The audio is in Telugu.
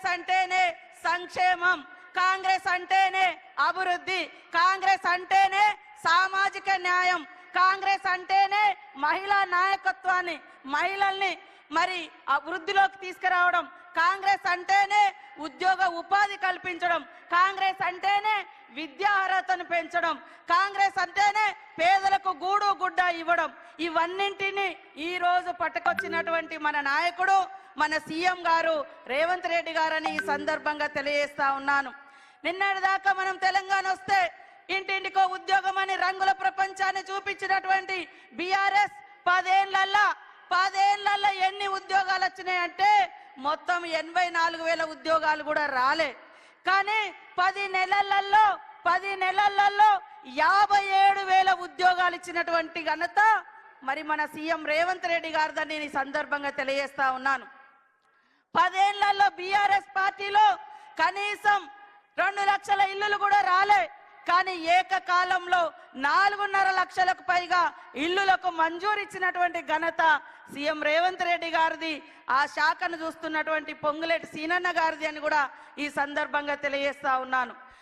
కాంగ్రెస్ అంటేనే సంక్షేమం, కాంగ్రెస్ అంటేనే అభివృద్ధి, కాంగ్రెస్ అంటేనే సామాజిక న్యాయం, కాంగ్రెస్ అంటేనే మహిళా నాయకత్వాన్ని, మహిళల్ని మరి అభివృద్ధిలోకి తీసుకురావడం, కాంగ్రెస్ అంటేనే ఉద్యోగ ఉపాధి కల్పించడం, కాంగ్రెస్ అంటేనే విద్యా అర్హతను పెంచడం, కాంగ్రెస్ అంటేనే పేదలకు గూడు గుడ్డ ఇవ్వడం. ఇవన్నింటినీ ఈ రోజు పట్టుకొచ్చినటువంటి మన నాయకుడు మన సీఎం గారు రేవంత్ రెడ్డి గారని ఈ సందర్భంగా తెలియజేస్తా ఉన్నాను. నిన్నటి దాకా మనం తెలంగాణ వస్తే ఇంటింటికో ఉద్యోగం అని రంగుల ప్రపంచాన్ని చూపించినటువంటి బీఆర్ఎస్ 10 ఏళ్లలో ఎన్ని ఉద్యోగాలు వచ్చినాయంటే మొత్తం 84,000 ఉద్యోగాలు కూడా రాలే. కానీ 10 నెలలలో 57,000 ఉద్యోగాలు ఇచ్చినటువంటి ఘనత మరి మన సీఎం రేవంత్ రెడ్డి గారిదని ఈ సందర్భంగా తెలియజేస్తా ఉన్నాను. 10 ఏళ్లలో బీఆర్ఎస్ పార్టీలో కనీసం 2 లక్షల ఇల్లులు కూడా రాలే. కానీ ఏకకాలంలో 4.5 లక్షలకు పైగా ఇల్లులకు మంజూరు ఇచ్చినటువంటి ఘనత సీఎం రేవంత్ రెడ్డి గారిది, ఆ శాఖను చూస్తున్నటువంటి పొంగులేటి సీనన్న గారిది అని కూడా ఈ సందర్భంగా తెలియజేస్తా ఉన్నాను.